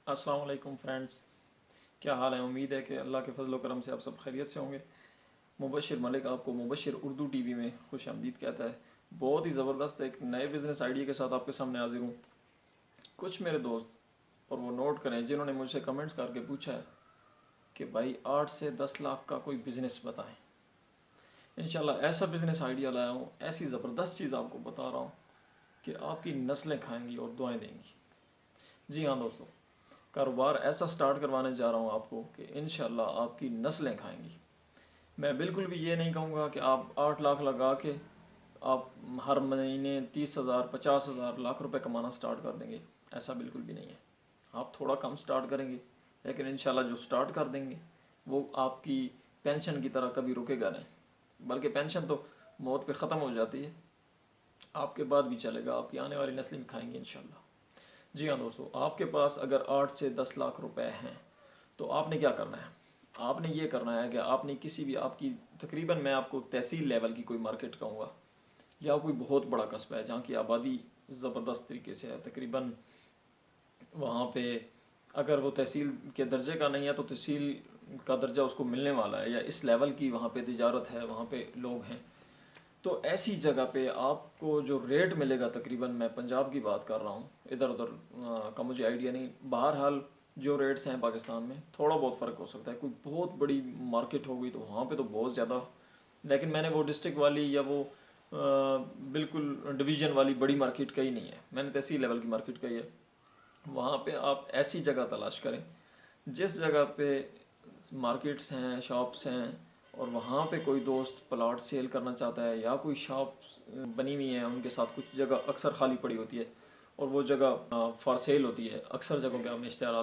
अस्सलाम वालेकुम फ्रेंड्स, क्या हाल है। उम्मीद है कि अल्लाह के फजल करम से आप सब खैरियत से होंगे। मुबशिर मलिक आपको मुबशिर उर्दू टीवी में खुश आमदीद कहता है। बहुत ही ज़बरदस्त एक नए बिज़नेस आइडिया के साथ आपके सामने हाजिर हूँ। कुछ मेरे दोस्त, और वो नोट करें, जिन्होंने मुझसे कमेंट्स करके पूछा है कि भाई 8 से 10 लाख का कोई बिज़नेस बताएं। इंशाल्लाह ऐसा बिज़नेस आइडिया लाया हूँ, ऐसी ज़बरदस्त चीज़ आपको बता रहा हूँ कि आपकी नस्लें खाएंगी और दुआएं देंगी। जी हाँ दोस्तों, कारोबार ऐसा स्टार्ट करवाने जा रहा हूँ आपको कि इंशाल्लाह आपकी नस्लें खाएंगी। मैं बिल्कुल भी ये नहीं कहूँगा कि आप 8 लाख लगा के आप हर महीने 30,000 50,000 लाख रुपए कमाना स्टार्ट कर देंगे। ऐसा बिल्कुल भी नहीं है। आप थोड़ा कम स्टार्ट करेंगे, लेकिन इंशाल्लाह जो स्टार्ट कर देंगे वो आपकी पेंशन की तरह कभी रुकेगा नहीं। बल्कि पेंशन तो मौत पे ख़त्म हो जाती है, आपके बाद भी चलेगा, आपकी आने वाली नस्लें भी खाएंगी इंशाल्लाह। जी हाँ दोस्तों, आपके पास अगर 8 से 10 लाख रुपए हैं तो आपने क्या करना है। आपने ये करना है कि आपने किसी भी आपकी तकरीबन, मैं आपको तहसील लेवल की कोई मार्केट कहूँगा, या कोई बहुत बड़ा कस्बा है जहाँ की आबादी ज़बरदस्त तरीके से है, तकरीबन वहाँ पे अगर वो तहसील के दर्जे का नहीं है तो तहसील का दर्जा उसको मिलने वाला है, या इस लेवल की वहाँ पे तिजारत है, वहाँ पे लोग हैं, तो ऐसी जगह पे आपको जो रेट मिलेगा, तकरीबन मैं पंजाब की बात कर रहा हूँ, इधर उधर का मुझे आइडिया नहीं, बहरहाल जो रेट्स हैं पाकिस्तान में थोड़ा बहुत फ़र्क हो सकता है। कोई बहुत बड़ी मार्केट हो गई तो वहाँ पे तो बहुत ज़्यादा, लेकिन मैंने वो डिस्ट्रिक्ट वाली या वो बिल्कुल डिवीज़न वाली बड़ी मार्केट कही नहीं है, मैंने तहसील लेवल की मार्केट कही है। वहाँ पे आप ऐसी जगह तलाश करें जिस जगह पे मार्केट्स हैं, शॉप्स हैं, और वहाँ पे कोई दोस्त प्लॉट सेल करना चाहता है, या कोई शॉप बनी हुई है उनके साथ, कुछ जगह अक्सर खाली पड़ी होती है और वो जगह फॉर सेल होती है। अक्सर जगहों पे आपने इश्तहार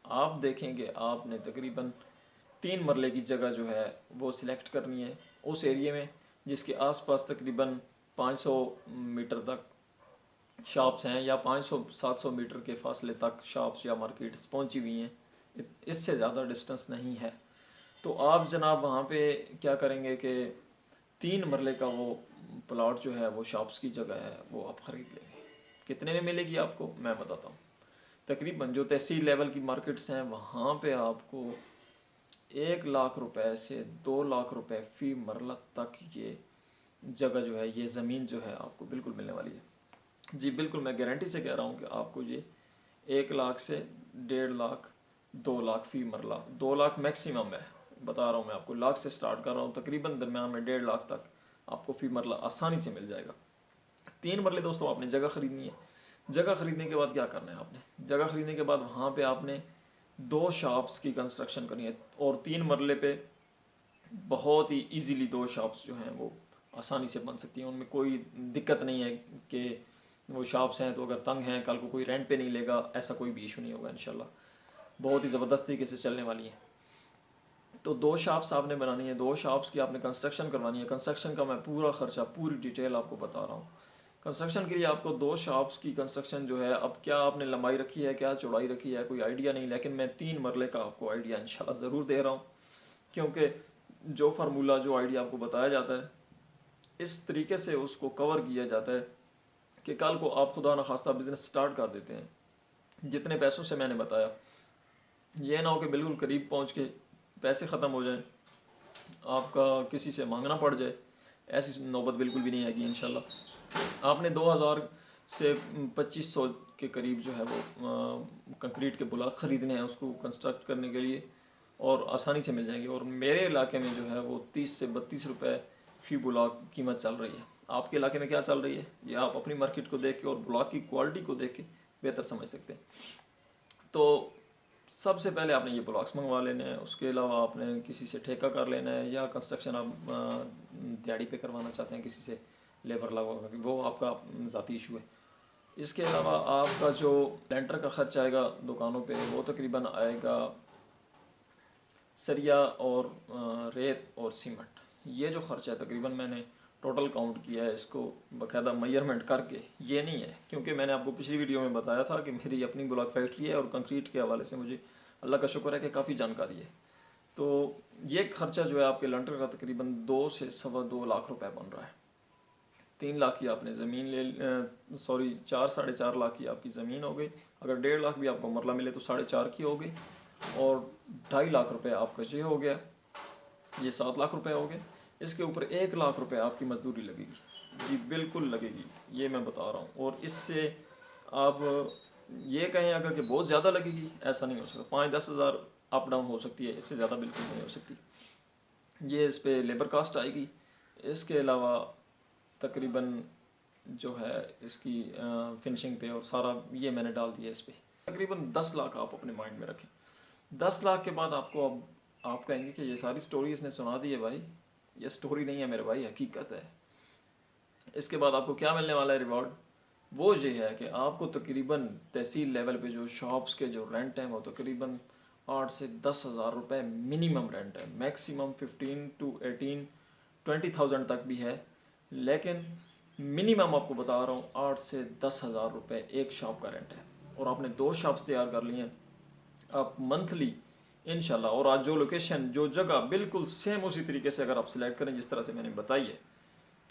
आप देखेंगे आपने तकरीबन 3 मरले की जगह जो है वो सिलेक्ट करनी है उस एरिए में जिसके आसपास तकरीबन 500 मीटर तक शॉप्स हैं, या 500-700 मीटर के फासले तक शॉप्स या मार्केट्स पहुंची हुई हैं। इससे ज़्यादा डिस्टेंस नहीं है। तो आप जनाब वहाँ पे क्या करेंगे कि 3 मरले का वो प्लॉट जो है, वो शॉप्स की जगह है, वो आप ख़रीद लेंगे। कितने में मिलेगी आपको मैं बताता हूँ। तकरीबन जो तहसील लेवल की मार्केट्स हैं वहाँ पे आपको 1 लाख रुपए से 2 लाख रुपए फ़ी मरला तक ये जगह जो है, ये ज़मीन जो है, आपको बिल्कुल मिलने वाली है। जी बिल्कुल, मैं गारंटी से कह रहा हूँ कि आपको ये 1 लाख से 1.5 लाख 2 लाख फ़ी मरला, 2 लाख मैक्सिमम है, बता रहा हूँ मैं आपको, लाख से स्टार्ट कर रहा हूँ, तकरीबन दरम्यान में 1.5 लाख तक आपको फ़ी मरला आसानी से मिल जाएगा। 3 मरले दोस्तों आपने जगह ख़रीदनी है। जगह ख़रीदने के बाद क्या करना है आपने, जगह ख़रीदने के बाद वहाँ पे आपने 2 शॉप्स की कंस्ट्रक्शन करनी है, और 3 मरले पे बहुत ही इजीली 2 शॉप्स जो हैं वो आसानी से बन सकती हैं। उनमें कोई दिक्कत नहीं है कि वो शॉप्स हैं तो अगर तंग हैं कल को कोई रेंट पे नहीं लेगा, ऐसा कोई भी इशू नहीं होगा इंशाल्लाह। बहुत ही ज़बरदस्त तरीके से चलने वाली हैं। तो 2 शॉप्स आपने बनानी है, 2 शॉप्स की आपने कंस्ट्रक्शन करवानी है। कंस्ट्रक्शन का मैं पूरा ख़र्चा, पूरी डिटेल आपको बता रहा हूँ। कंस्ट्रक्शन के लिए आपको 2 शॉप्स की कंस्ट्रक्शन जो है, अब क्या आपने लंबाई रखी है, क्या चौड़ाई रखी है, कोई आइडिया नहीं, लेकिन मैं 3 मरले का आपको आइडिया इंशाल्लाह ज़रूर दे रहा हूँ। क्योंकि जो फार्मूला, जो आइडिया आपको बताया जाता है, इस तरीके से उसको कवर किया जाता है कि कल को आप खुदा न खास्ता बिज़नेस स्टार्ट कर देते हैं, जितने पैसों से मैंने बताया, ये ना हो कि बिल्कुल करीब पहुंच के पैसे ख़त्म हो जाएं, आपका किसी से मांगना पड़ जाए, ऐसी नौबत बिल्कुल भी नहीं आएगी इंशाल्लाह। आपने 2000 से 2500 के करीब जो है वो कंक्रीट के ब्लॉक ख़रीदने हैं उसको कंस्ट्रक्ट करने के लिए, और आसानी से मिल जाएंगे। और मेरे इलाके में जो है वो 30 से 32 रुपए फ़ी ब्लॉक कीमत चल रही है। आपके इलाके में क्या चल रही है, ये आप अपनी मार्केट को देख के और ब्लॉक की क्वालिटी को देख के बेहतर समझ सकते हैं। तो सबसे पहले आपने ये ब्लॉक्स मंगवा लेने हैं, उसके अलावा आपने किसी से ठेका कर लेना है, या कंस्ट्रक्शन आप दिहाड़ी पे करवाना चाहते हैं किसी से लेबर लगवा कर, वो आपका ज़ाती इशू है। इसके अलावा आपका जो लेंटर का खर्च आएगा दुकानों पे, वो तकरीबन आएगा सरिया और रेत और सीमेंट, ये जो खर्चा है तकरीबन मैंने टोटल काउंट किया है इसको बाकायदा मेजरमेंट करके। ये नहीं है क्योंकि मैंने आपको पिछली वीडियो में बताया था कि मेरी अपनी ब्लॉक फैक्ट्री है और कंक्रीट के हवाले से मुझे अल्लाह का शुक्र है कि काफ़ी जानकारी है। तो ये खर्चा जो है आपके लेंटर का तकरीबन 2 से 2.25 लाख रुपए बन रहा है। 3 लाख की आपने ज़मीन ले, सॉरी 4 साढ़े 4 लाख की आपकी ज़मीन हो गई, اگر 1.5 लाख بھی آپ کو مرلہ ملے تو 4.5 کی ہوگی، اور 2.5 लाख روپے آپ کا یہ ہو گیا، یہ 7 लाख روپے ہو گئے۔ اس کے اوپر 1 लाख روپے آپ کی مزدوری لگے گی، جی بالکل لگے گی، یہ میں بتا رہا ہوں۔ اور اس سے آپ یہ کہیں اگر کہ بہت زیادہ لگے گی، ایسا نہیں ہو سکتا، 5-10 ہزار اپ ڈاؤن ہو سکتی ہے، اس سے زیادہ بالکل نہیں ہو سکتی۔ یہ اس پہ لیبر کاسٹ آئے گی، اس کے علاوہ تقریباً جو ہے اس کی فنشنگ پہ اور سارا یہ میں نے ڈال دیا اس پہ، تقریباً 10 लाख آپ اپنے مائنڈ میں رکھیں۔ 10 लाख کے بعد آپ کو اب آپ کہیں گے کہ یہ ساری سٹوری اس نے سنا دی ہے بھائی، یہ سٹوری نہیں ہے میرے بھائی، حقیقت ہے۔ اس کے بعد آپ کو کیا ملنے والا ہے ریوارڈ؟ وہ یہ ہے کہ آپ کو تقریباً تحصیل لیول پہ جو شاپس کے جو رینٹ ہیں وہ تقریباً 8 سے 10 ہزار روپے منیمم رینٹ ہے، میکسیمم 15 to 18 20,000 تک بھی ہے، لیکن منیمم آپ کو بتا رہا ہوں 8 سے 10 ہزار روپے ایک شاپ کا رینٹ ہے، اور آپ نے 2 شاپس تیار کر لی ہیں، آپ منتھلی انشاءاللہ، اور آج جو لوکیشن جو جگہ بالکل سیم اسی طریقے سے اگر آپ سلیکٹ کریں جس طرح سے میں نے بتائی ہے،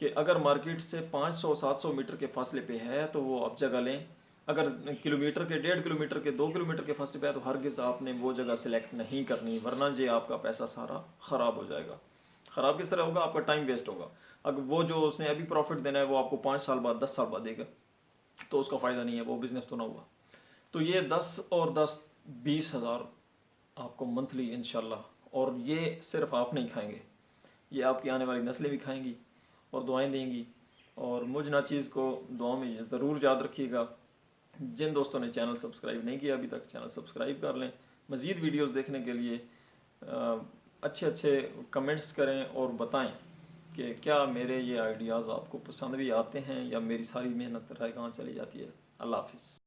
کہ اگر مارکیٹ سے 500-700 میٹر کے فاصلے پہ ہے تو وہ آپ جگہ لیں، اگر کلومیٹر کے 1.5 کلومیٹر کے 2 کلومیٹر کے فاصلے پہ ہے تو ہرگز آپ نے وہ جگہ سلیکٹ نہیں کرنی، ورنہ یہ آپ کا پیسہ سارا خراب ہو جائے گا۔ خراب کس طرح ہوگا؟ آپ کا ٹائم ویسٹ ہوگا۔ اگر وہ جو اس نے ابھی پروفٹ دینا ہے وہ آپ کو 5 سال بعد 10 سال بعد دے گا تو اس کا فائدہ نہیں ہے، وہ بزنس تو نہ ہوا۔ تو یہ 10 اور 10 20 ہزار آپ کو منتھلی انشاءاللہ، اور یہ صرف آپ نہیں کھائیں گے، یہ آپ کی آنے والی نسلیں بھی کھائیں گی اور دعائیں دیں گی۔ اور مجھ ناچیز کو دعاؤں میں ضرور یاد رکھیے گا۔ جن دوستوں نے چینل سبسکرائب نہیں کیا ابھی تک، چینل سبسکرائب کر لیں۔ مزید ویڈیوز دیکھنے کے لیے اچھے اچھے کمنٹس کریں اور بتائیں کہ کیا میرے یہ آئیڈیاز آپ کو پسند بھی آتے ہیں یا میری ساری محنت رائے کہاں چلی جاتی ہے۔ اللہ حافظ۔